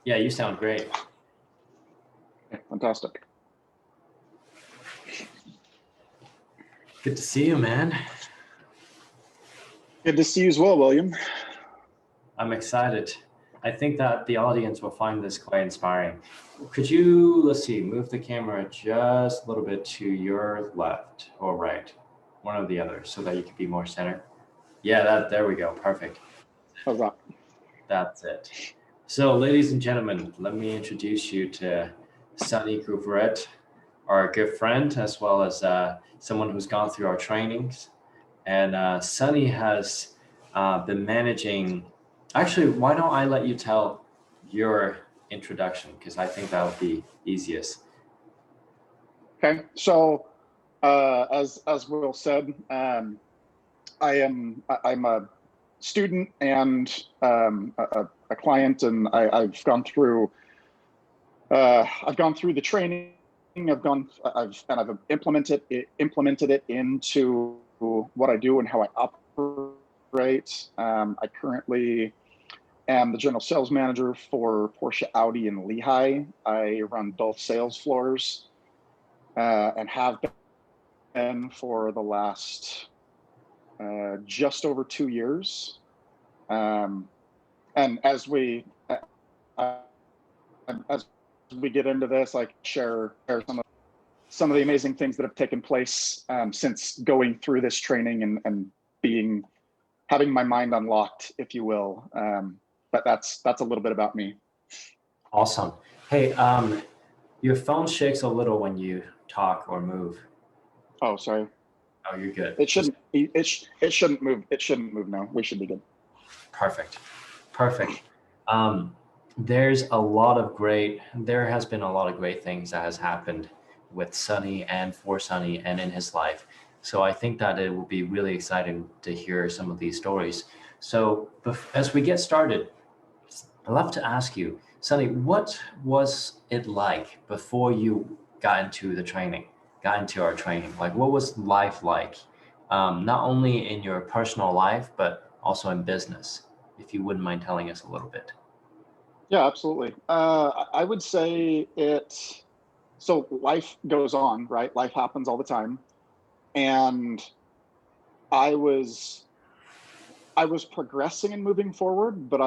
Yeah, you sound great. Fantastic. Good to see you, man. Good to see you as well, William. I'm excited. I think that the audience will find this quite inspiring. Could you, let's see, move the camera just a little bit to your left or right, one or the other, so that you can be more center. Yeah, there we go. Perfect. How's that? That's it. So, ladies and gentlemen, let me introduce you to Sunne Couvrette, our good friend, as well as someone who's gone through our trainings. And Sunne has been managing. Actually, why don't I let you tell your introduction? Because I think that would be easiest. Okay, so as Will said, I'm a student and a client, and I've gone through the training. I've implemented it into what I do and how I operate. I currently am the general sales manager for Porsche, Audi, and Lehigh. I run both sales floors and have been for the last just over 2 years. And as we get into this, I share some of the amazing things that have taken place since going through this training and having my mind unlocked, if you will. But that's a little bit about me. Awesome. Hey, your phone shakes a little when you talk or move. Oh, sorry. Oh, you're good. It shouldn't move. It shouldn't move now. We should be good. Perfect. There has been a lot of great things that has happened with Sunne and for Sunne and in his life. So I think that it will be really exciting to hear some of these stories. So as we get started, I'd love to ask you, Sunne, what was it like before you got into our training? Like, what was life like? Not only in your personal life, but also in business, if you wouldn't mind telling us a little bit. Yeah, absolutely. I would say so life goes on, right? Life happens all the time. And I was progressing and moving forward, but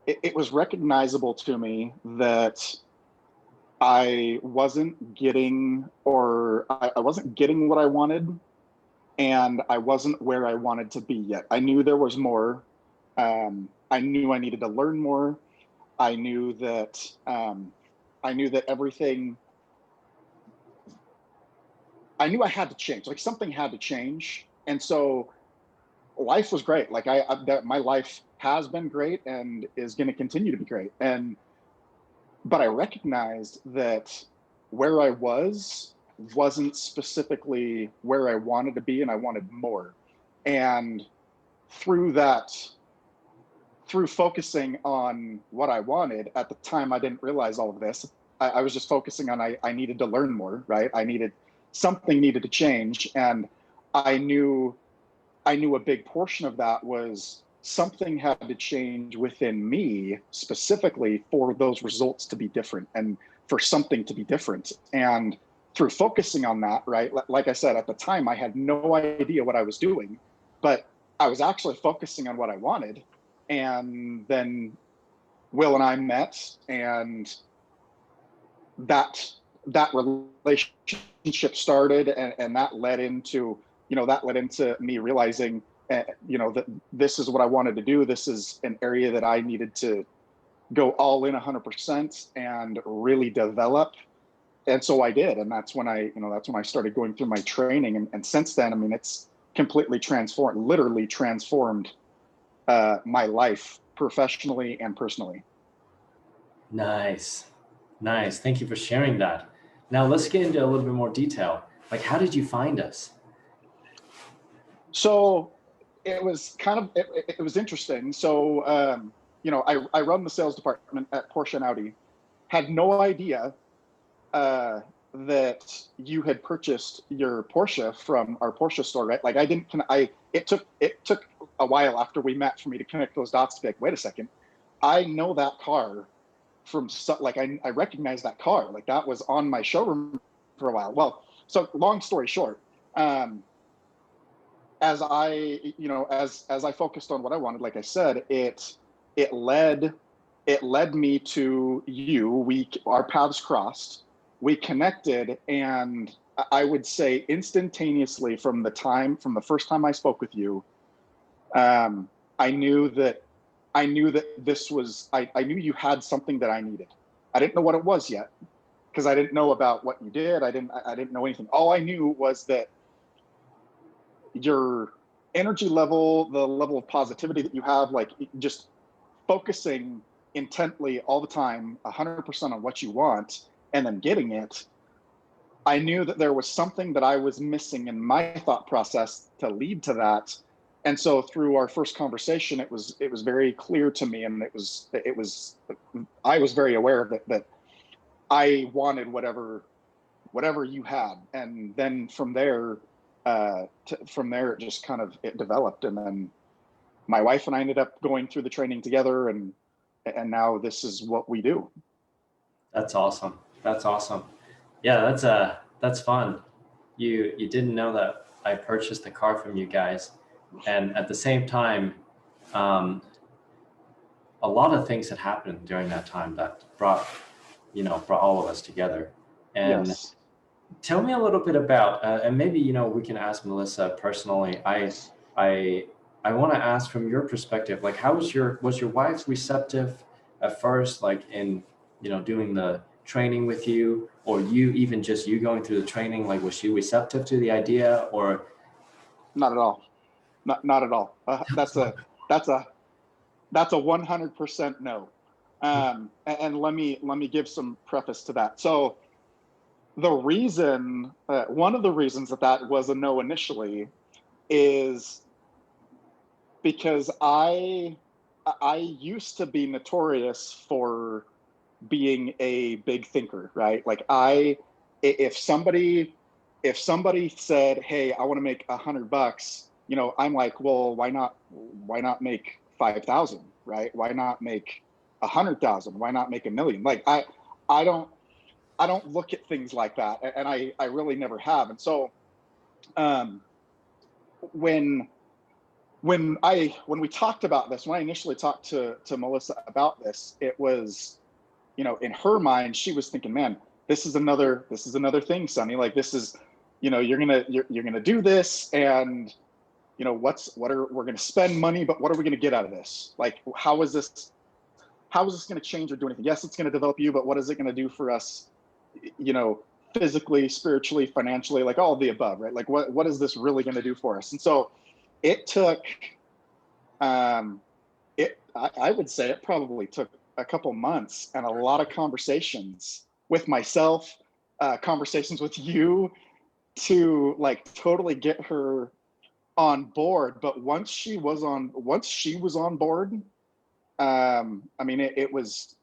it was recognizable to me that I wasn't getting what I wanted, and I wasn't where I wanted to be yet. I knew there was more. I knew I needed to learn more. I knew that everything. I knew I had to change. Like, something had to change, and so life was great. Like, my life has been great and is going to continue to be great. But I recognized that where I wasn't specifically where I wanted to be, and I wanted more. And through focusing on what I wanted at the time, I didn't realize all of this. I was just focusing on I needed to learn more, right? Something needed to change, and I knew a big portion of that was something had to change within me specifically for those results to be different and for something to be different. And through focusing on that, right, like I said, at the time, I had no idea what I was doing, but I was actually focusing on what I wanted. And then Will and I met, and that relationship started, and that led into me realizing that this is what I wanted to do. This is an area that I needed to go all in 100% and really develop. And so I did. And that's when I started going through my training. And since then, I mean, it's literally transformed my life professionally and personally. Nice. Thank you for sharing that. Now let's get into a little bit more detail. Like, how did you find us? So it was it was interesting. So, I run the sales department at Porsche and Audi. Had no idea that you had purchased your Porsche from our Porsche store, right? Like, it took a while after we met for me to connect those dots to be like, wait a second, I know that car from like I recognize that car. Like that was on my showroom for a while. Well, so long story short, um, as I, as I focused on what I wanted, like I said, it led it led me to you. Our paths crossed, we connected, and I would say instantaneously from the first time I spoke with you, um, I knew that I knew you had something that I needed. I didn't know what it was yet because I didn't know about what you did. I didn't know anything. All I knew was that your energy level, the level of positivity that you have, like just focusing intently all the time, 100% on what you want and then getting it. I knew that there was something that I was missing in my thought process to lead to that. And so through our first conversation, it was very clear to me, and it was I was very aware of it, that I wanted whatever you had. And then from there it just kind of it developed, and then my wife and I ended up going through the training together, and now this is what we do. That's awesome. That's awesome. Yeah, that's fun. You didn't know that I purchased the car from you guys, and at the same time, um, a lot of things had happened during that time that brought all of us together. And Yes. tell me a little bit about, and maybe we can ask Melissa personally. I I want to ask from your perspective, like, how was your wife receptive at first, like in doing the training with you, or even just you going through the training? Like, was she receptive to the idea, or Not at all. Not at all. That's a that's a 100% no. And let me give some preface to that. So one of the reasons that was a no initially is because I used to be notorious for being a big thinker, right? Like if somebody if somebody said, "Hey, I want to make $100," I'm like, well, why not make 5,000, right? Why not make 100,000? Why not make 1,000,000? Like I don't I don't look at things like that, and I really never have. And so um, when when we talked about this, when I initially talked to Melissa about this, it was, in her mind, she was thinking, man, this is another thing, Sunny. Like this is, you're gonna do this, and we're gonna spend money, but what are we gonna get out of this? Like, how is this gonna change or do anything? Yes, it's gonna develop you, but what is it gonna do for us, you know, physically, spiritually, financially, like all of the above, right? Like what is this really gonna do for us? And so it took um I would say it probably took a couple months and a lot of conversations with myself, conversations with you, to like totally get her on board. But once she was on board, I mean, it was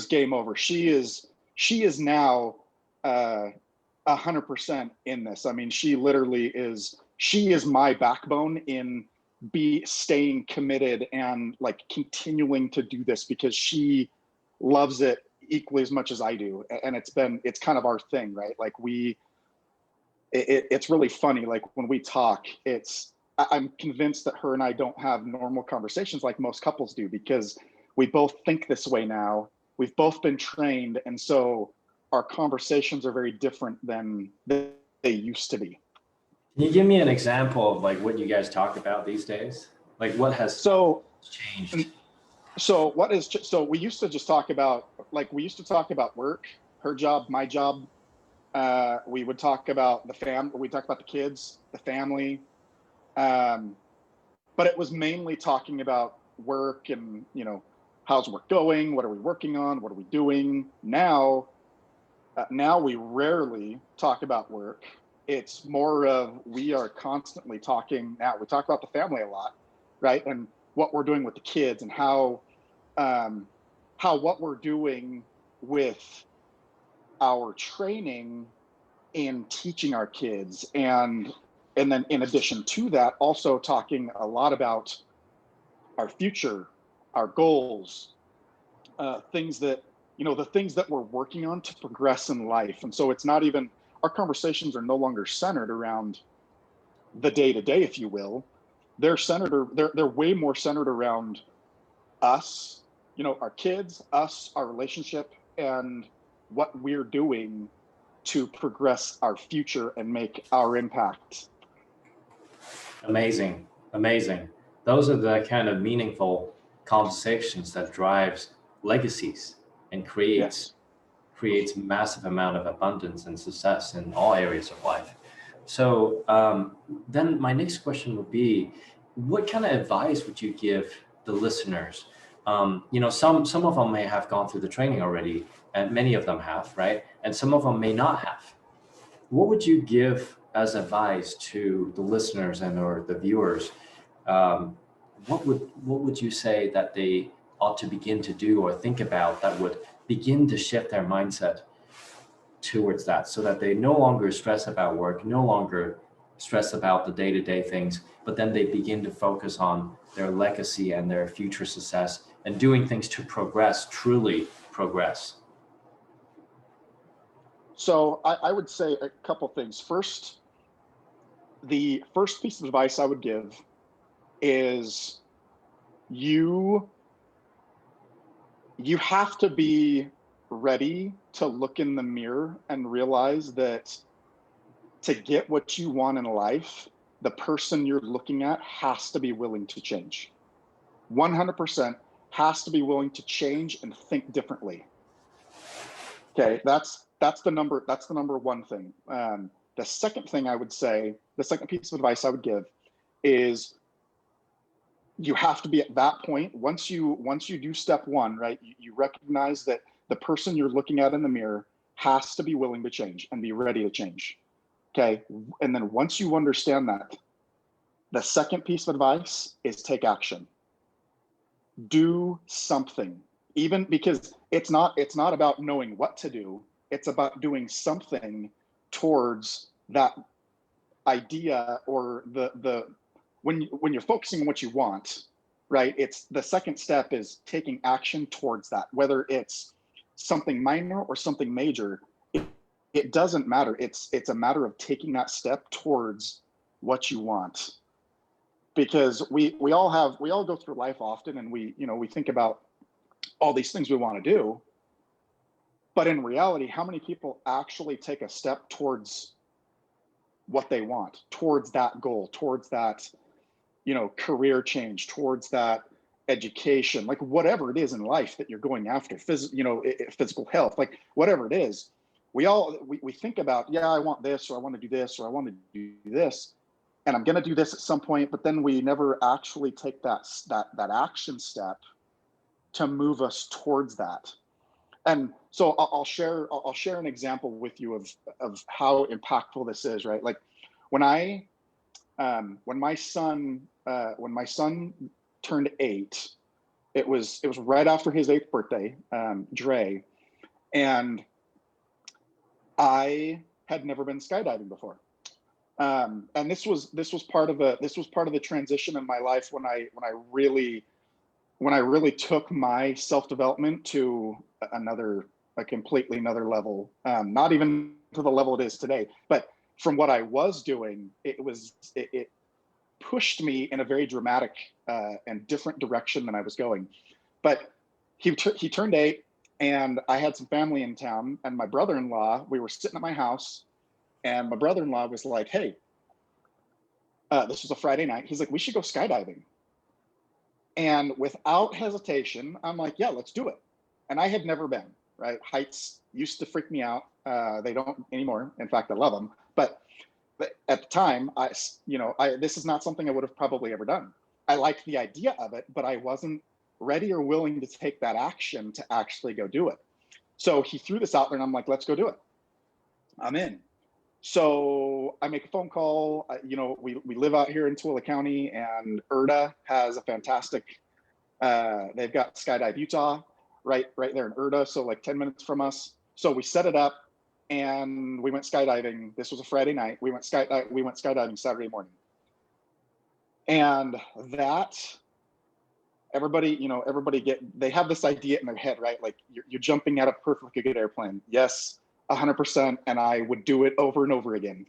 game over. She is now 100% in this. I mean, she is my backbone in be staying committed and like continuing to do this, because she loves it equally as much as I do. And it's kind of our thing, right? Like it's really funny. Like when we talk, I'm convinced that her and I don't have normal conversations like most couples do, because we both think this way now. We've both been trained, and so our conversations are very different than they used to be. can you give me an example of like what you guys talk about these days? Like what has So, changed? so we used to just talk about, work, her job, my job. We would talk about we talk about the kids, the family. Um, but it was mainly talking about work and, how's work going? What are we working on? What are we doing now? Now we rarely talk about work. It's more of, we are constantly talking now. We talk about the family a lot, right? And what we're doing with the kids, and um, how what we're doing with our training in teaching our kids, and then in addition to that, also talking a lot about our future, our goals, things that, the things that we're working on to progress in life. And so it's not even, our conversations are no longer centered around the day to day, if you will. They're way more centered around us, our kids, us, our relationship, and what we're doing to progress our future and make our impact. Amazing, amazing. Those are the kind of meaningful conversations that drives legacies and Yes. creates massive amount of abundance and success in all areas of life. So then my next question would be, what kind of advice would you give the listeners? Some of them may have gone through the training already, and many of them have, right? And some of them may not have. What would you give as advice to the listeners and or the viewers? Um, what would you say that they ought to begin to do or think about that would begin to shift their mindset towards that, so that they no longer stress about work, no longer stress about the day-to-day things, but then they begin to focus on their legacy and their future success and doing things to progress, truly progress? So I would say a couple things. First, the first piece of advice I would give is you you have to be ready to look in the mirror and realize that to get what you want in life, the person you're looking at has to be willing to change. 100% has to be willing to change and think differently. Okay, that's the number one thing. The second thing I would say, the second piece of advice I would give is you have to be at that point. Once you do step one, right, you recognize that the person you're looking at in the mirror has to be willing to change and be ready to change. Okay, and then once you understand that, the second piece of advice is take action. Do something. Even because it's not about knowing what to do, it's about doing something towards that idea, or the when you're focusing on what you want, right? It's the second step is taking action towards that, whether it's something minor or something major. It doesn't matter. It's a matter of taking that step towards what you want, because we all go through life often, and we think about all these things we want to do, but in reality, how many people actually take a step towards what they want, towards that goal, towards that career change, towards that education, like whatever it is in life that you're going after, physical health, like whatever it is. We think about, yeah, I want this, or I want to do this, or I want to do this, and I'm going to do this at some point, but then we never actually take that action step to move us towards that. And so I'll share an example with you of how impactful this is, right? Like when I when my son turned 8, it was right after his 8th birthday, Dre, and I had never been skydiving before. And this was part of the transition in my life when I really took my self-development to a completely another level. Not even to the level it is today, but from what I was doing, it pushed me in a very dramatic and different direction than I was going. But he turned 8, and I had some family in town, and my brother-in-law, we were sitting at my house, and my brother-in-law was like, "Hey, this was a Friday night." He's like, "We should go skydiving." And without hesitation, I'm like, "Yeah, let's do it." And I had never been, right? Heights used to freak me out. They don't anymore. In fact, I love them. But at the time, this is not something I would have probably ever done. I liked the idea of it, but I wasn't ready or willing to take that action to actually go do it. So he threw this out there, and I'm like, "Let's go do it." I'm in. So I make a phone call. We live out here in Tooele County, and ERDA has a fantastic. They've got Skydive Utah right there in ERDA, so like 10 minutes from us. So we set it up, and we went skydiving. This was a Friday night. We went skydiving Saturday morning, and that everybody, they have this idea in their head, right? Like you're jumping out of a perfectly good airplane. Yes, 100%. And I would do it over and over again,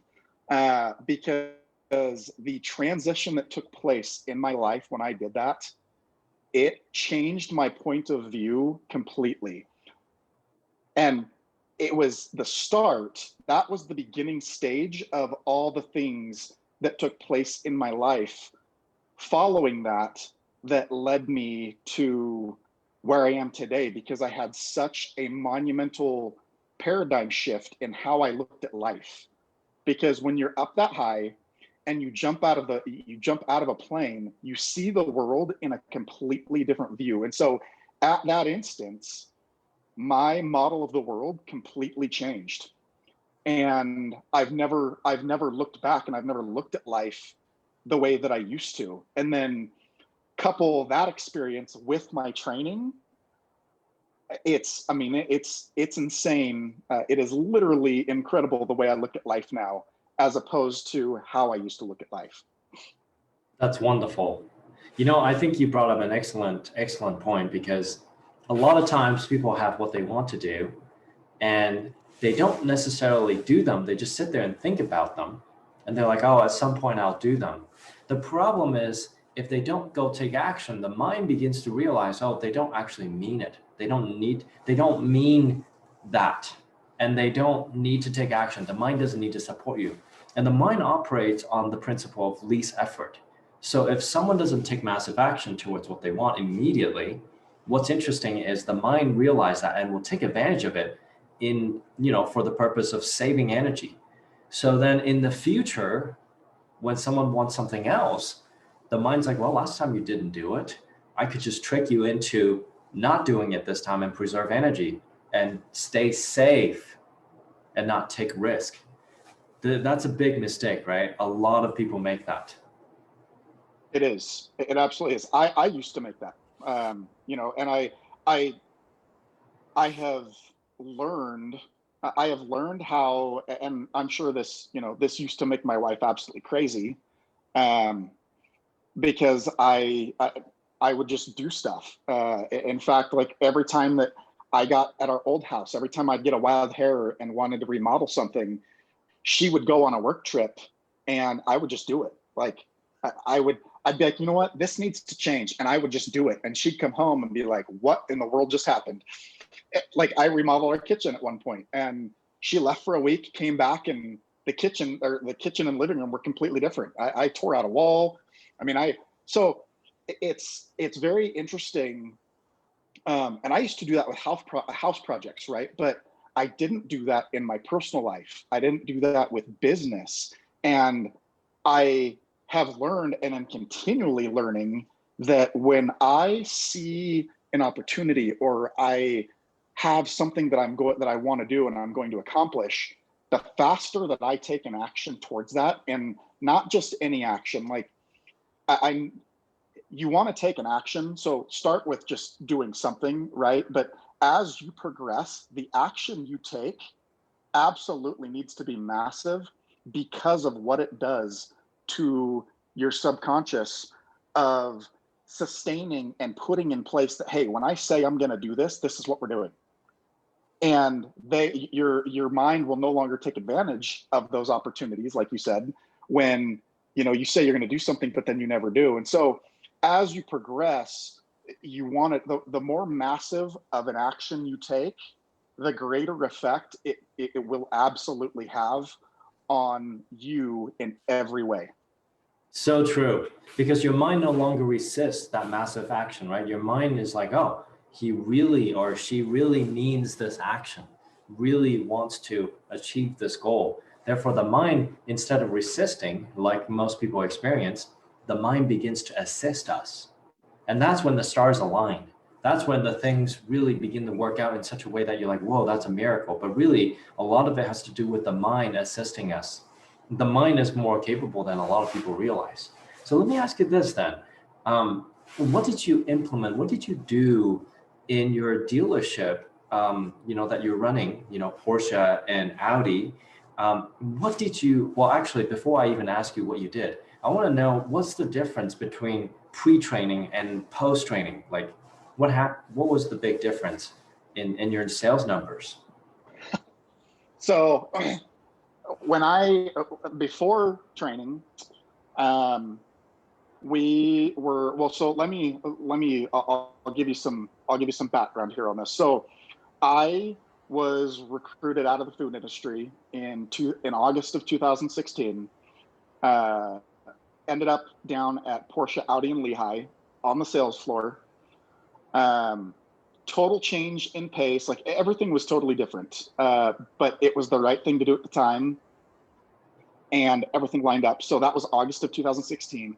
because the transition that took place in my life when I did that, it changed my point of view completely. And it was the start, that was the beginning stage of all the things that took place in my life following that, that led me to where I am today, because I had such a monumental paradigm shift in how I looked at life. Because when you're up that high and you jump out of a plane, you see the world in a completely different view. And so at that instance, my model of the world completely changed. And I've never looked back, and I've never looked at life the way that I used to. And then couple that experience with my training, it's insane. It is literally incredible the way I look at life now, as opposed to how I used to look at life. That's wonderful. I think you brought up an excellent point, because a lot of times people have what they want to do and they don't necessarily do them. They just sit there and think about them. And they're like, oh, at some point I'll do them. The problem is, if they don't go take action, the mind begins to realize, oh, they don't actually mean it. They don't mean that. And they don't need to take action. The mind doesn't need to support you. And the mind operates on the principle of least effort. So if someone doesn't take massive action towards what they want immediately, what's interesting is the mind realizes that and will take advantage of it for the purpose of saving energy. So then in the future, when someone wants something else, the mind's like, well, last time you didn't do it. I could just trick you into not doing it this time and preserve energy and stay safe and not take risk. That's a big mistake, right? A lot of people make that. It is. It absolutely is. I used to make that, and I have learned, how, and I'm sure this used to make my wife absolutely crazy. Because I would just do stuff. In fact, like every time that I got at our old house, every time I'd get a wild hair and wanted to remodel something, she would go on a work trip and I would just do it. Like I'd be like, you know what, this needs to change. And I would just do it. And she'd come home and be like, what in the world just happened? Like I remodeled our kitchen at one point, and she left for a week, came back, and the kitchen and living room were completely different. I tore out a wall. So it's very interesting. And I used to do that with house projects, right? But I didn't do that in my personal life. I didn't do that with business. And I have learned, and I'm continually learning, that when I see an opportunity, or I have something that I want to do and I'm going to accomplish, the faster that I take an action towards that, and not just any action, like you want to take an action. So start with just doing something, right? But as you progress, the action you take absolutely needs to be massive, because of what it does to your subconscious, of sustaining and putting in place that, hey, when I say I'm going to do this, this is what we're doing. And your mind will no longer take advantage of those opportunities, like you said, when you say you're going to do something, but then you never do. And so as you progress, you want it, the more massive of an action you take, the greater effect it will absolutely have on you in every way. So true, because your mind no longer resists that massive action, right? Your mind is like, oh, he really or she really means this action, really wants to achieve this goal. Therefore, the mind, instead of resisting, like most people experience, the mind begins to assist us. And that's when the stars align. That's when the things really begin to work out in such a way that you're like, whoa, that's a miracle. But really, a lot of it has to do with the mind assisting us. The mind is more capable than a lot of people realize. So let me ask you this then. What did you implement? What did you do in your dealership, that you're running, Porsche and Audi? Actually, before I even ask you what you did, I want to know, what's the difference between pre-training and post-training? Like what was the big difference in your sales numbers? So when before training, we were, well, so I'll give you some background here on this. So I was recruited out of the food industry in August of 2016. Ended up down at Porsche Audi in Lehigh on the sales floor. Total change in pace, like everything was totally different, but it was the right thing to do at the time, and everything lined up. So that was August of 2016.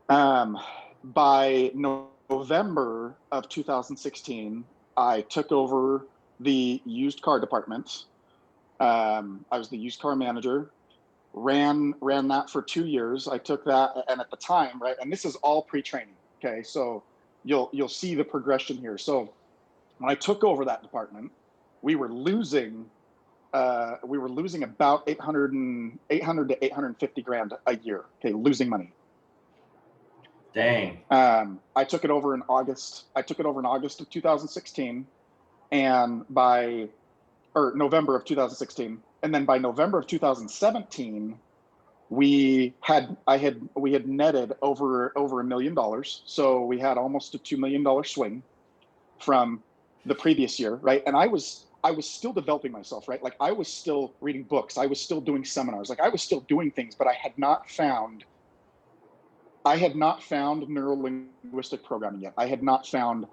By November of 2016, I took over the used car department. I was the used car manager, ran that for 2 years. I took that, and at the time, right, and this is all pre-training, okay? So you'll see the progression here. So when I took over that department, we were losing about 800 to 850 grand a year, okay, losing money. Dang. I took it over in August of 2016, and November of 2016, and then by November of 2017, we had netted over $1 million. So we had almost a $2 million swing from the previous year, right? And I was still developing myself, right? Like I was still reading books, I was still doing seminars, like I was still doing things, but I had not found neuro-linguistic programming yet. I had not found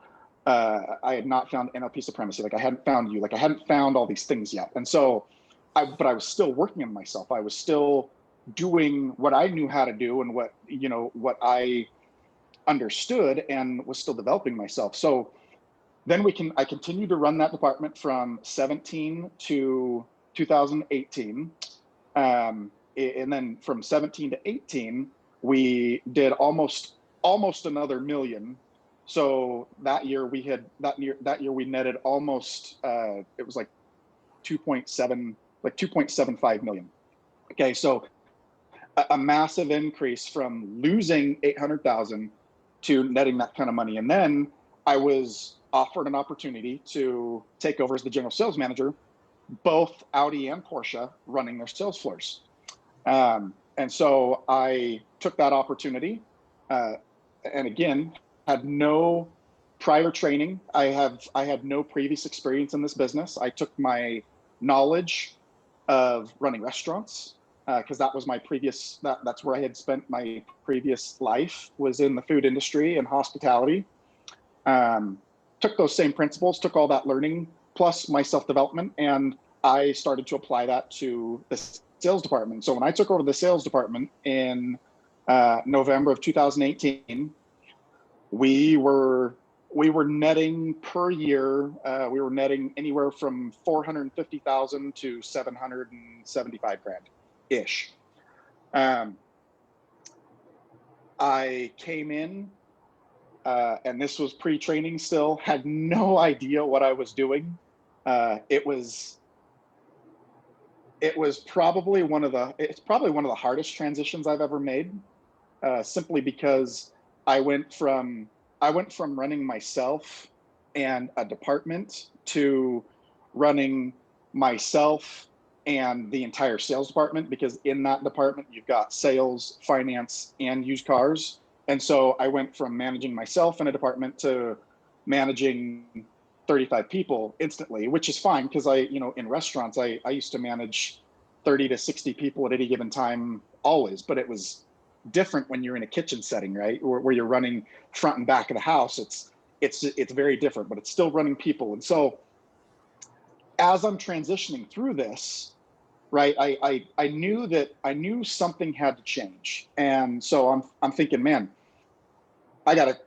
NLP supremacy. Like I hadn't found you. Like I hadn't found all these things yet. And so, but I was still working on myself. I was still doing what I knew how to do and what I understood, and was still developing myself. So then I continued to run that department from 17 to 2018. And then from 17 to 18, we did almost another $1 million. So that year we netted almost, it was like 2.75 million. Okay. So a massive increase from losing 800,000 to netting that kind of money. And then I was offered an opportunity to take over as the general sales manager, both Audi and Porsche running their sales floors. And so I took that opportunity, and again, had no prior training. I had no previous experience in this business. I took my knowledge of running restaurants, because that was my previous, that's where I had spent my previous life, was in the food industry and hospitality. Took those same principles, took all that learning plus my self-development, and I started to apply that to the sales department. So when I took over the sales department in November of 2018, we were netting per year. We were netting anywhere from 450,000 to 775 grand ish. I came in, and this was pre-training still, had no idea what I was doing. It's probably one of the hardest transitions I've ever made, simply because I went from running myself and a department to running myself and the entire sales department, because in that department you've got sales, finance, and used cars. And so I went from managing myself in a department to managing 35 people instantly, which is fine, because in restaurants, I used to manage 30 to 60 people at any given time always, but it was different when you're in a kitchen setting, right? Where you're running front and back of the house. It's very different, but it's still running people. And so as I'm transitioning through this, right, I knew something had to change. And so I'm thinking, man, I gotta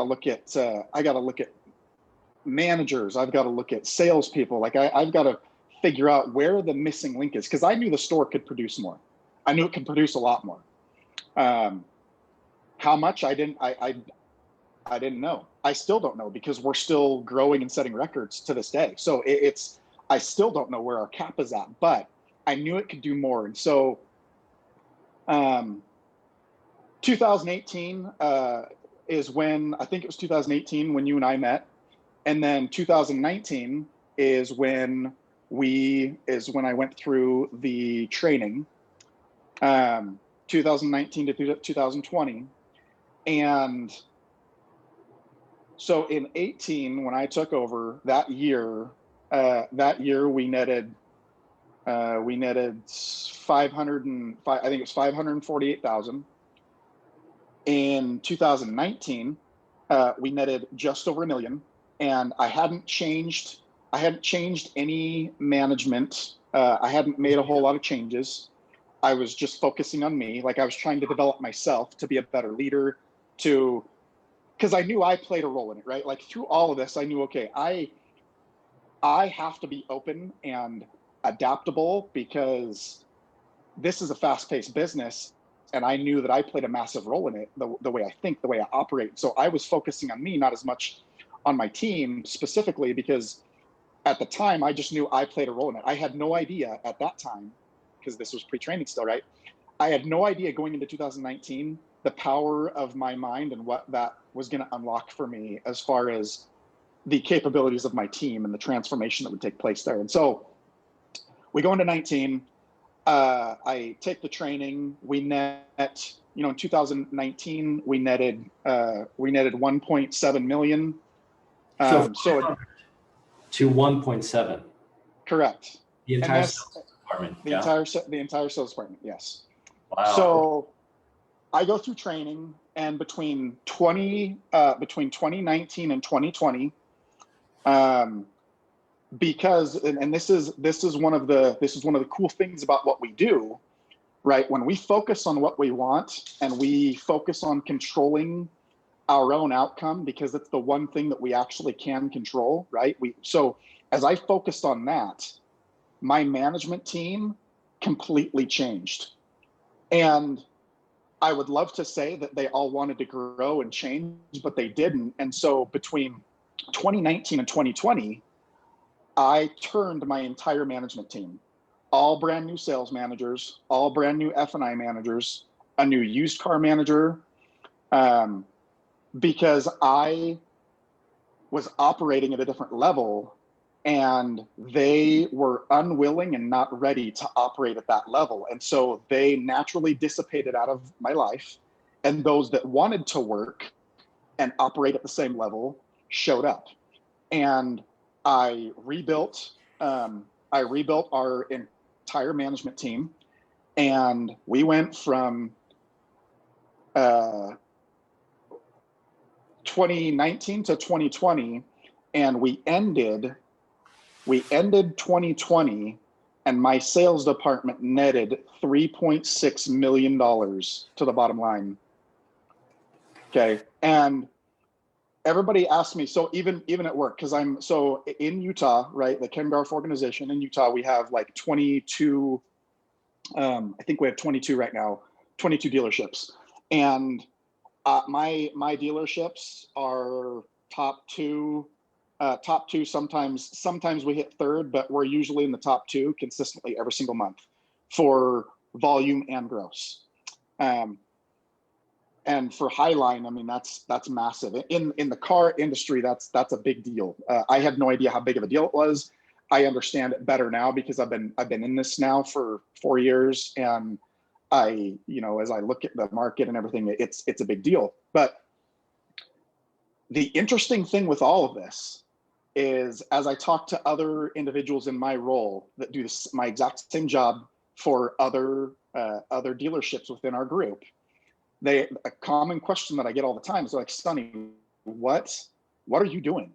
look at managers. I've got to look at salespeople. Like I've got to figure out where the missing link is, because I knew the store could produce more. I knew it could produce a lot more. How much I didn't know. I still don't know, because we're still growing and setting records to this day. So I still don't know where our cap is at, but I knew it could do more. And so 2018 is when, I think it was 2018 when you and I met. And then 2019 is when I went through the training, 2019 to 2020. And so in 18, when I took over that year we netted 505, I think it was 548,000. In 2019, we netted just over $1 million, and I hadn't changed any management. I hadn't made a whole lot of changes. I was just focusing on me. Like, I was trying to develop myself to be a better leader, because I knew I played a role in it, right? Like, through all of this, I knew, okay, I have to be open and adaptable, because this is a fast-paced business, and I knew that I played a massive role in it, the way I think, the way I operate. So I was focusing on me, not as much on my team specifically, because at the time I just knew I played a role in it. I had no idea at that time, because this was pre-training still, right? I had no idea going into 2019 the power of my mind and what that was going to unlock for me as far as the capabilities of my team and the transformation that would take place there. And so we go into 19. I take the training. We net, in 2019, we netted 1.7 million. So to 1.7. Correct. The entire sales department. The entire sales department. Yes. Wow. So I go through training, and between 2019 and 2020, because and this is one of the cool things about what we do, right? When we focus on what we want and we focus on controlling our own outcome, because it's the one thing that we actually can control, right? So as I focused on that, my management team completely changed. And I would love to say that they all wanted to grow and change, but they didn't. And so between 2019 and 2020, I turned my entire management team, all brand new sales managers, all brand new F&I managers, a new used car manager, because I was operating at a different level, and they were unwilling and not ready to operate at that level. And so they naturally dissipated out of my life, and those that wanted to work and operate at the same level showed up. And I rebuilt our entire management team, and we went from 2019 to 2020, and we ended 2020, and my sales department netted $3.6 million to the bottom line. Okay. And everybody asked me, so even at work, because I'm so in Utah, right? The Ken Garf organization in Utah, we have like 22, I think we have 22 right now, 22 dealerships. And my dealerships are top two. Sometimes we hit third, but we're usually in the top two consistently every single month for volume and gross. And for Highline, I mean, that's massive. In the car industry, that's a big deal. I had no idea how big of a deal it was. I understand it better now because I've been in this now for 4 years, and as I look at the market and everything, it's a big deal. But the interesting thing with all of this is, as I talk to other individuals in my role that do my exact same job for other dealerships within our group, a common question that I get all the time is like, Sunne, what are you doing?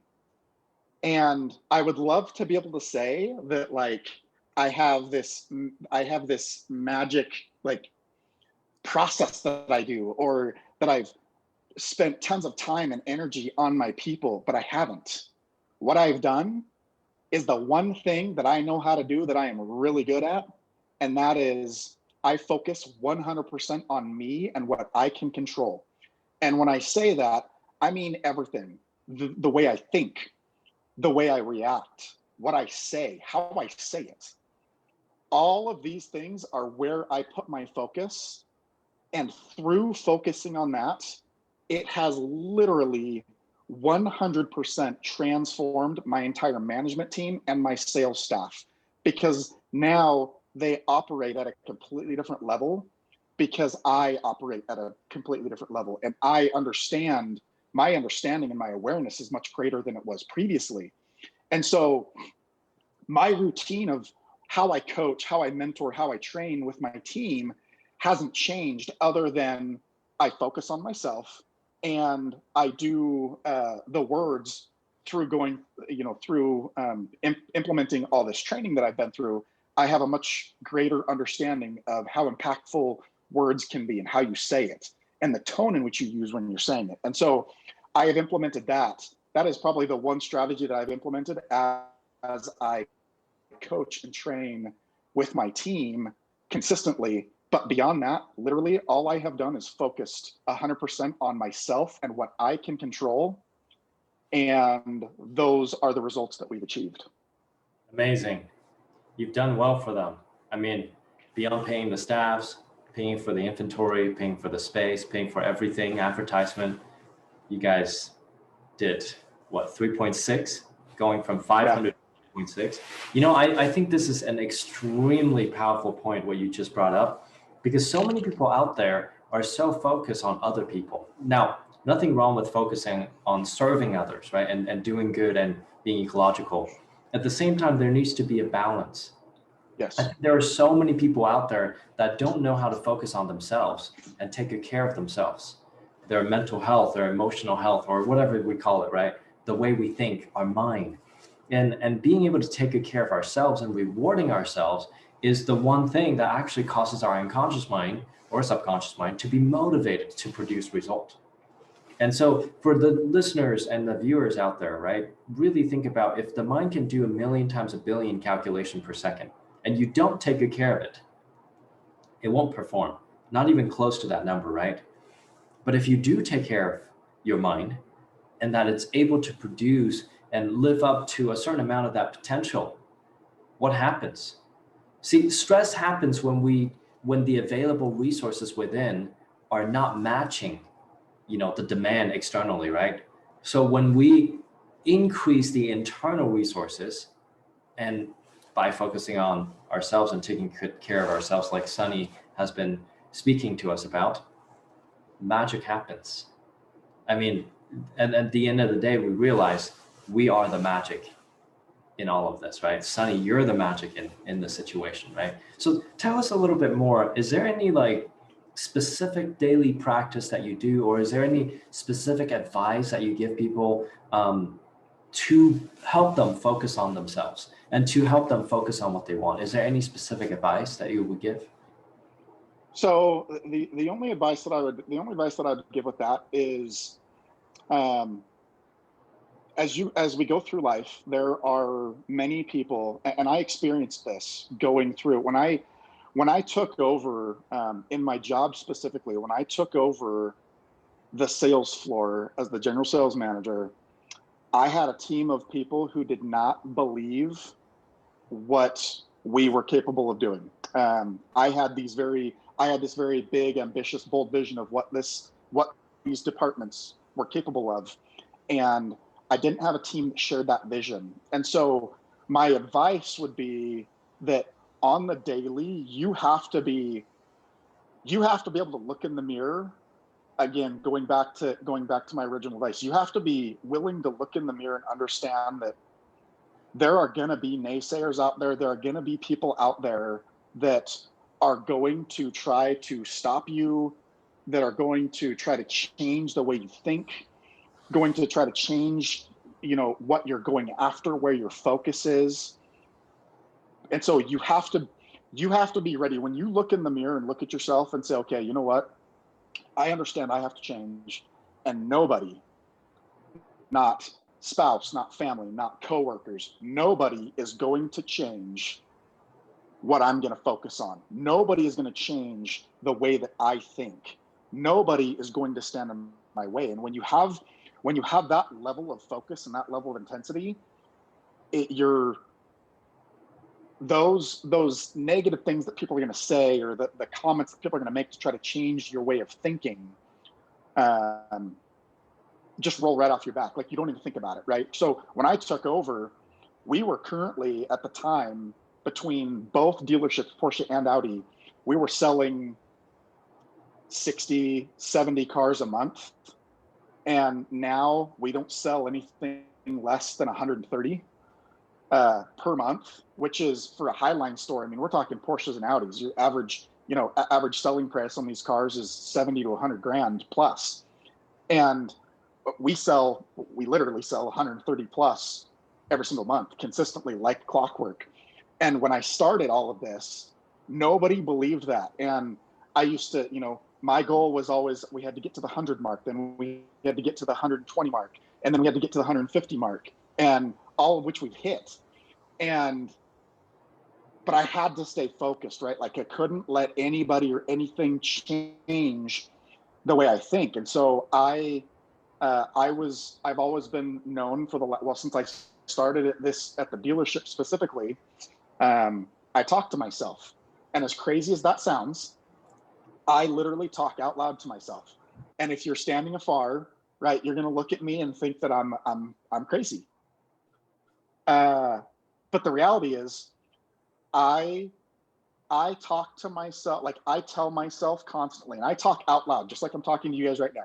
And I would love to be able to say that, like, I have this magic like process that I do, or that I've spent tons of time and energy on my people, but I haven't. What I've done is the one thing that I know how to do that I am really good at, and that is I focus 100% on me and what I can control. And when I say that, I mean everything. The way I think, the way I react, what I say, how I say it. All of these things are where I put my focus, And through focusing on that, it has literally 100% transformed my entire management team and my sales staff, because now they operate at a completely different level, because I operate at a completely different level. And I understand, my understanding and my awareness is much greater than it was previously. And so my routine of how I coach, how I mentor, how I train with my team hasn't changed, other than I focus on myself, and I do the words through going, through implementing all this training that I've been through. I have a much greater understanding of how impactful words can be and how you say it and the tone in which you use when you're saying it. And so I have implemented that. That is probably the one strategy that I've implemented as I coach and train with my team consistently. But beyond that, literally all I have done is focused 100% on myself and what I can control. And those are the results that we've achieved. Amazing. You've done well for them. I mean, beyond paying the staffs, paying for the inventory, paying for the space, paying for everything, advertisement, you guys did what, 3.6, going from 500 to 3.6. I think this is an extremely powerful point what you just brought up, because so many people out there are so focused on other people. Now, nothing wrong with focusing on serving others, right? And doing good and being ecological. At the same time, there needs to be a balance. Yes. I think there are so many people out there that don't know how to focus on themselves and take good care of themselves, their mental health, their emotional health, or whatever we call it, right? The way we think, our mind. And being able to take good care of ourselves and rewarding ourselves is the one thing that actually causes our unconscious mind or subconscious mind to be motivated to produce result. And so for the listeners and the viewers out there, right, really think about, if the mind can do 1,000,000 times 1,000,000,000 calculation per second, and you don't take good care of it, it won't perform, not even close to that number, right? But if you do take care of your mind and that it's able to produce and live up to a certain amount of that potential, what happens? See, stress happens when the available resources within are not matching, the demand externally, right? So when we increase the internal resources, and by focusing on ourselves and taking good care of ourselves, like Sunny has been speaking to us about, magic happens. I mean, and at the end of the day, we realize we are the magic in all of this, right? Sunny, you're the magic in the situation, right? So tell us a little bit more. Is there any specific daily practice that you do, or is there any specific advice that you give people to help them focus on themselves and to help them focus on what they want? Is there any specific advice that you would give? So the only advice that I'd give with that is, as we go through life, there are many people, and I experienced this going through when I took over in my job specifically, when I took over the sales floor as the general sales manager, I had a team of people who did not believe what we were capable of doing. I had this very big, ambitious, bold vision of what these departments were capable of, and I didn't have a team that shared that vision. And so my advice would be that on the daily, you have to be able to look in the mirror. Again, going back to my original advice, you have to be willing to look in the mirror and understand that there are going to be naysayers out there. There are going to be people out there that are going to try to stop you, that are going to try to change the way you think, going to try to change, what you're going after, where your focus is. And so you have to be ready when you look in the mirror and look at yourself and say, okay, you know what? I understand I have to change, and nobody, not spouse, not family, not coworkers, nobody is going to change what I'm going to focus on. Nobody is going to change the way that I think. Nobody is going to stand in my way. And when you have that level of focus and that level of intensity, those negative things that people are going to say, or the comments that people are going to make to try to change your way of thinking, um, just roll right off your back. Like, you don't even think about it, right? So when I took over, we were currently at the time, between both dealerships, Porsche and Audi, we were selling 60, 70 cars a month. And now we don't sell anything less than 130 per month, which is, for a Highline store, I mean, we're talking Porsches and Audis. Your average, average selling price on these cars is 70 to 100 grand plus. And we literally sell 130 plus every single month, consistently, like clockwork. And when I started all of this, nobody believed that. And I used to, my goal was always, we had to get to the 100 mark, then we had to get to the 120 mark, and then we had to get to the 150 mark, and all of which we've hit. But I had to stay focused, right? Like, I couldn't let anybody or anything change the way I think. And so I've always been known for since I started at the dealership specifically, I talk to myself. And as crazy as that sounds, I literally talk out loud to myself. And if you're standing afar, right, you're going to look at me and think that I'm crazy. But the reality is, I talk to myself, like, I tell myself constantly, and I talk out loud, just like I'm talking to you guys right now.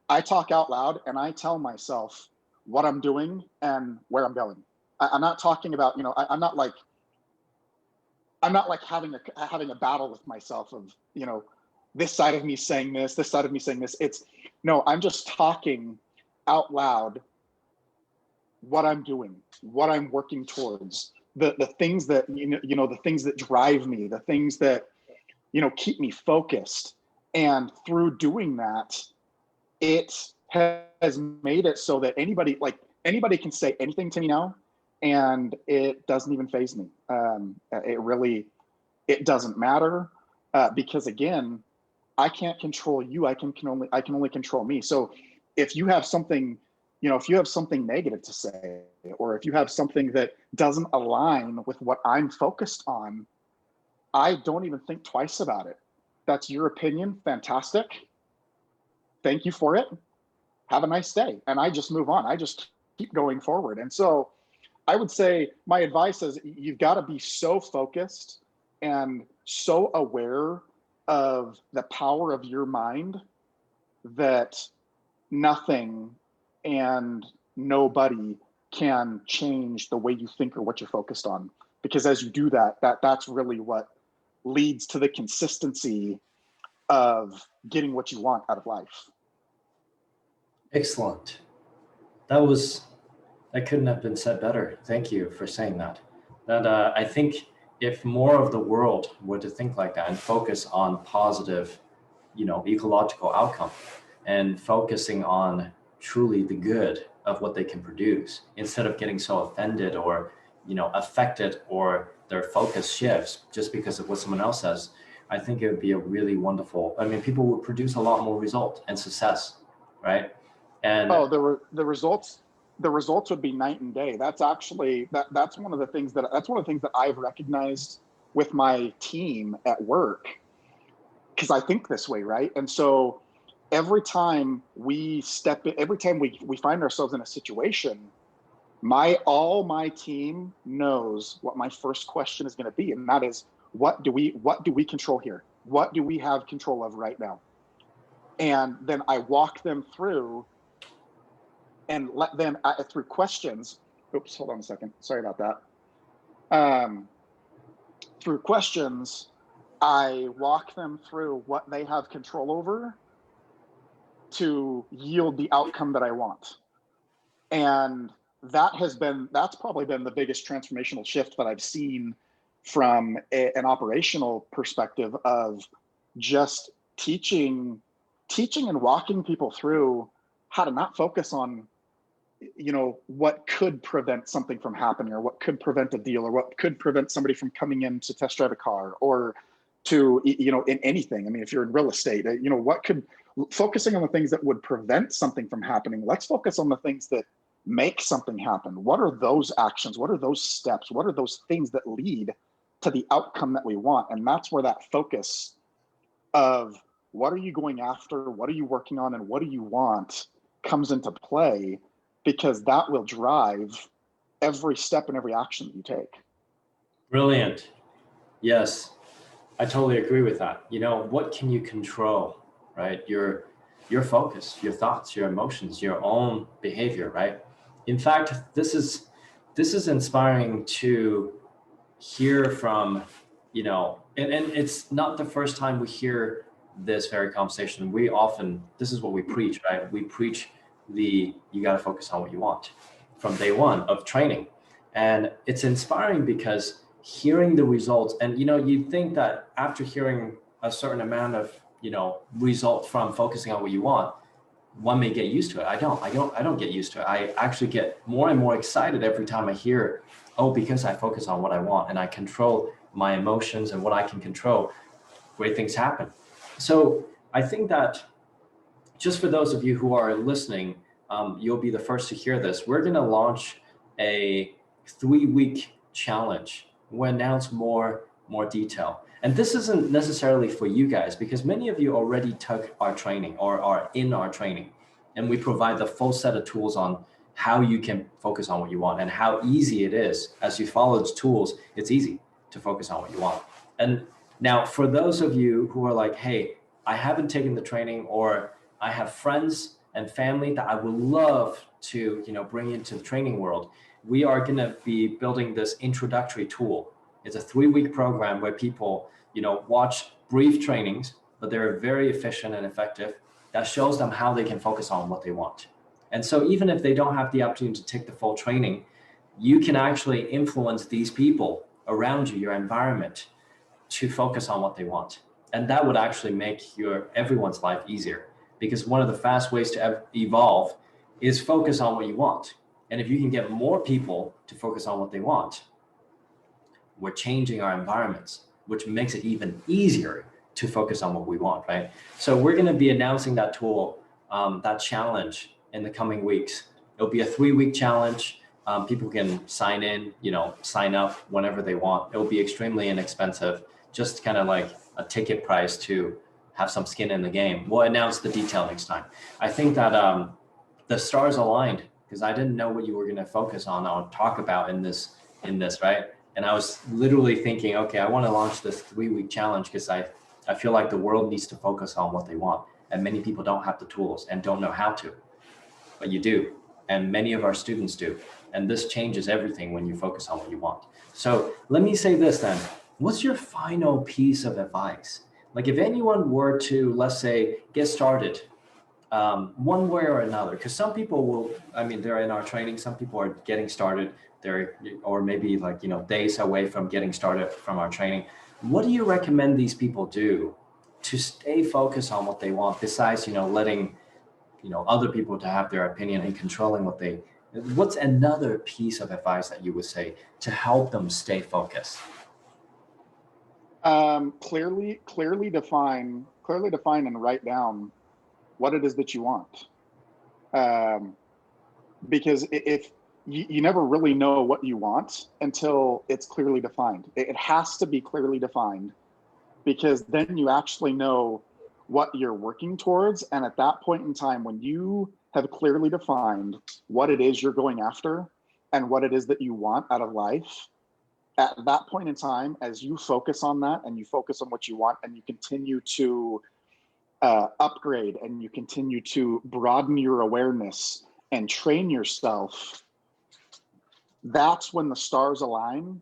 I talk out loud and I tell myself what I'm doing and where I'm going. I'm not talking about, I'm not like having a battle with myself of, this side of me saying this side of me saying this. No, I'm just talking out loud what I'm doing, what I'm working towards, the things that, the things that drive me, the things that, keep me focused. And through doing that, it has made it so that anybody can say anything to me now, and it doesn't even faze me. It doesn't matter, because, again, I can't control you. I can only control me. So if you have something, if you have something negative to say, or if you have something that doesn't align with what I'm focused on, I don't even think twice about it. That's your opinion. Fantastic. Thank you for it. Have a nice day. And I just move on. I just keep going forward. And so I would say my advice is, you've got to be so focused and so aware of the power of your mind that nothing and nobody can change the way you think or what you're focused on. Because as you do that, that's really what leads to the consistency of getting what you want out of life. Excellent. That couldn't have been said better. Thank you for saying that. I think if more of the world were to think like that and focus on positive, ecological outcome, and focusing on truly the good of what they can produce, instead of getting so offended or, affected, or their focus shifts just because of what someone else says, I think it would be a really wonderful, people would produce a lot more result and success, right? And the results would be night and day. That's actually, that's one of the things that I've recognized with my team at work, because I think this way, right? And so every time we find ourselves in a situation, all my team knows what my first question is going to be. And that is, what do we control here? What do we have control of right now? And then I walk them through and let them, through questions. Oops, hold on a second. Sorry about that. Through questions, I walk them through what they have control over to yield the outcome that I want. And that's probably been the biggest transformational shift that I've seen from an operational perspective, of just teaching and walking people through how to not focus on, what could prevent something from happening, or what could prevent a deal, or what could prevent somebody from coming in to test drive a car, or to, in anything. I mean, if you're in real estate, focusing on the things that would prevent something from happening. Let's focus on the things that make something happen. What are those actions? What are those steps? What are those things that lead to the outcome that we want. And that's where that focus of what are you going after, what are you working on, and what do you want comes into play, because that will drive every step and every action that you take. Brilliant. Yes, I totally agree with that. You know, what can you control, right? Your focus, your thoughts, your emotions, your own behavior, right? In fact, this is inspiring to hear from, you know, and it's not the first time we hear this very conversation. We often, this is what we preach, right? We preach you got to focus on what you want from day one of training. And it's inspiring because hearing the results, and, you know, you think that after hearing a certain amount of, you know, result from focusing on what you want, one may get used to it. I don't get used to it. I actually get more and more excited every time I hear, oh, because I focus on what I want and I control my emotions and what I can control, great things happen. So I think that just for those of you who are listening, you'll be the first to hear this. We're going to launch a 3-week challenge. We'll announce more detail. And this isn't necessarily for you guys, because many of you already took our training or are in our training. And we provide the full set of tools on how you can focus on what you want and how easy it is. As you follow those tools, it's easy to focus on what you want. And now for those of you who are like, hey, I haven't taken the training, or I have friends and family that I would love to, you know, bring into the training world, we are going to be building this introductory tool. It's a 3-week program where people, you know, watch brief trainings, but they're very efficient and effective. That shows them how they can focus on what they want. And so even if they don't have the opportunity to take the full training, you can actually influence these people around you, your environment, to focus on what they want. And that would actually make everyone's life easier, because one of the fast ways to evolve is focus on what you want. And if you can get more people to focus on what they want, we're changing our environments, which makes it even easier to focus on what we want, right? So we're going to be announcing that tool, that challenge in the coming weeks. It'll be a 3-week challenge. People can sign in, you know, sign up whenever they want. It'll be extremely inexpensive, just kind of like a ticket price to have some skin in the game. We'll announce the detail next time. I think that the stars aligned, because I didn't know what you were going to focus on or talk about in this, right? And I was literally thinking, okay, I want to launch this 3-week challenge because I feel like the world needs to focus on what they want. And many people don't have the tools and don't know how to, but you do. And many of our students do. And this changes everything when you focus on what you want. So let me say this then. What's your final piece of advice? Like if anyone were to, let's say, get started one way or another, because some people will, I mean, they're in our training, some people are getting started, or maybe like, you know, days away from getting started from our training. What do you recommend these people do to stay focused on what they want, besides, you know, letting, you know, other people to have their opinion and controlling what's another piece of advice that you would say to help them stay focused? Clearly define and write down what it is that you want. Because if you never really know what you want until it's clearly defined. It has to be clearly defined, because then you actually know what you're working towards. And at that point in time, when you have clearly defined what it is you're going after and what it is that you want out of life, at that point in time, as you focus on that and you focus on what you want and you continue to upgrade and you continue to broaden your awareness and train yourself, that's when the stars align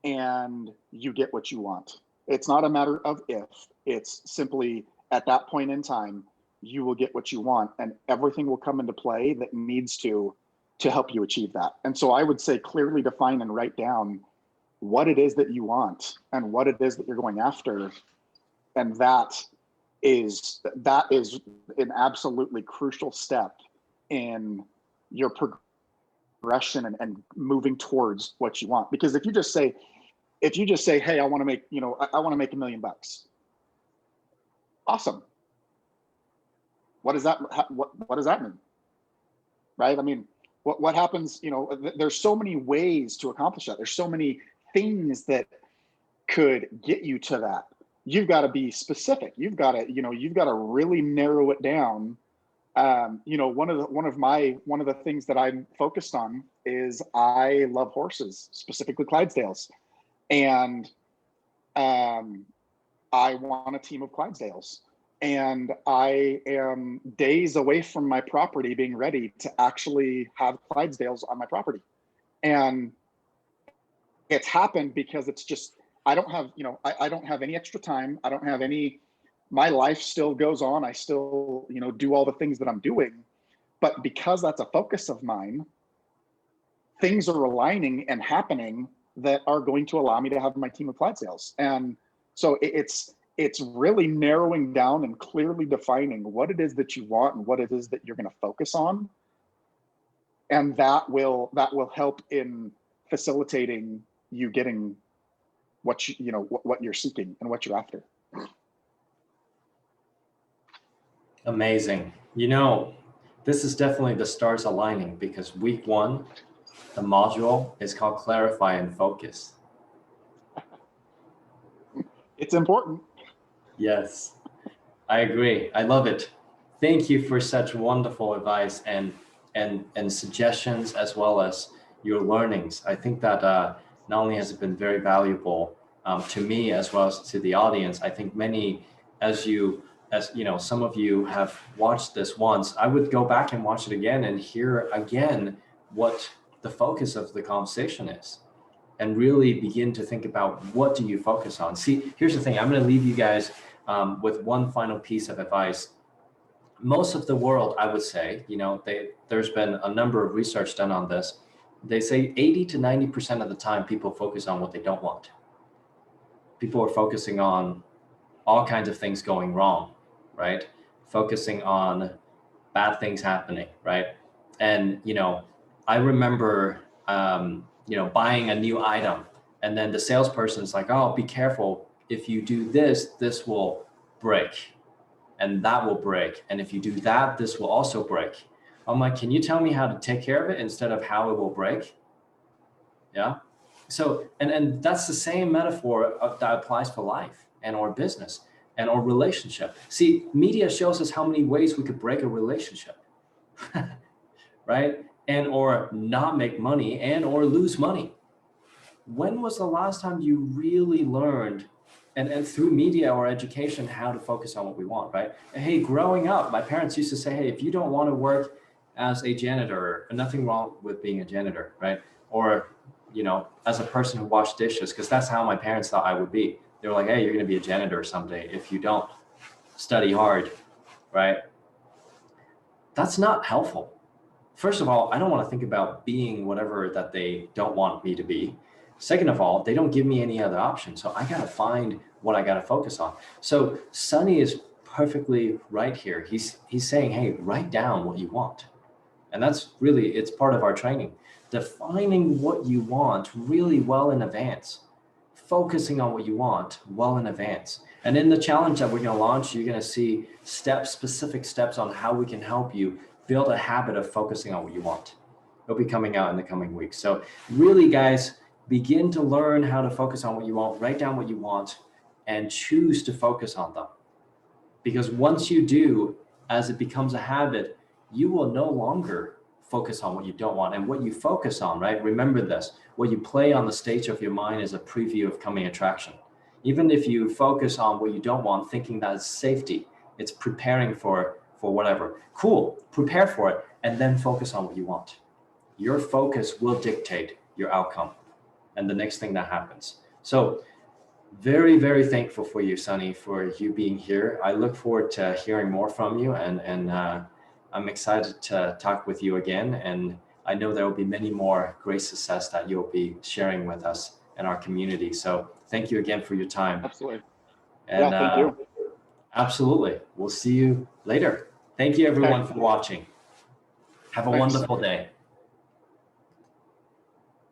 and you get what you want. It's not a matter of if, it's simply at that point in time, you will get what you want and everything will come into play that needs to help you achieve that. And so I would say clearly define and write down what it is that you want and what it is that you're going after. And that is an absolutely crucial step in your progression and moving towards what you want. Because if you just say, hey, I want to make, you know, I want to make $1 million. Awesome. What does that mean? Right? I mean, what happens, you know, there's so many ways to accomplish that. There's so many things that could get you to that. You've got to be specific. You've got to, you've got to really narrow it down. One of the things that I'm focused on is I love horses, specifically Clydesdales, and I want a team of Clydesdales. And I am days away from my property being ready to actually have Clydesdales on my property. And it's happened because it's just, I don't have, I don't have any extra time. I don't have any, my life still goes on. I still, do all the things that I'm doing. But because that's a focus of mine, things are aligning and happening that are going to allow me to have my team of Clydesdales. And so it's really narrowing down and clearly defining what it is that you want and what it is that you're going to focus on. And that will help in facilitating you getting what what you're seeking and what you're after. Amazing. This is definitely the stars aligning, because week 1, the module is called Clarify and Focus. It's important. Yes, I agree. I love it. Thank you for such wonderful advice and suggestions, as well as your learnings. I think that not only has it been very valuable to me as well as to the audience, I think many, as some of you have watched this once, I would go back and watch it again and hear again what the focus of the conversation is, and really begin to think about, what do you focus on? See, here's the thing. I'm going to leave you guys with one final piece of advice. Most of the world, I would say, there's been a number of research done on this. They say 80 to 90% of the time, people focus on what they don't want. People are focusing on all kinds of things going wrong, right? Focusing on bad things happening, right? And, I remember, buying a new item, and then the salesperson's like, oh, be careful. If you do this, this will break, and that will break. And if you do that, this will also break. I'm like, can you tell me how to take care of it instead of how it will break? Yeah. So, and that's the same metaphor that applies for life and our business and our relationship. See, media shows us how many ways we could break a relationship, right? And or not make money and or lose money. When was the last time you really learned, and through media or education, how to focus on what we want, right? And hey, growing up, my parents used to say, hey, if you don't want to work as a janitor, nothing wrong with being a janitor, right? Or, as a person who washed dishes, because that's how my parents thought I would be. They were like, hey, you're going to be a janitor someday if you don't study hard, right? That's not helpful. First of all, I don't want to think about being whatever that they don't want me to be. Second of all, they don't give me any other option. So I got to find what I got to focus on. So Sunne is perfectly right here. He's saying, hey, write down what you want. And that's really, it's part of our training. Defining what you want really well in advance. Focusing on what you want well in advance. And in the challenge that we're going to launch, you're going to see specific steps on how we can help you build a habit of focusing on what you want. It'll be coming out in the coming weeks. So really, guys, begin to learn how to focus on what you want, write down what you want, and choose to focus on them. Because once you do, as it becomes a habit, you will no longer focus on what you don't want. And what you focus on, right? Remember this, what you play on the stage of your mind is a preview of coming attraction. Even if you focus on what you don't want, thinking that is safety, it's preparing for whatever. Cool, prepare for it, and then focus on what you want. Your focus will dictate your outcome and the next thing that happens. So very, very thankful for you, Sunne, for you being here. I look forward to hearing more from you, and I'm excited to talk with you again. And I know there will be many more great success that you'll be sharing with us and our community. So thank you again for your time. Absolutely. And yeah, thank you. Absolutely. We'll see you later. Thank you, everyone, for watching. Have a wonderful day.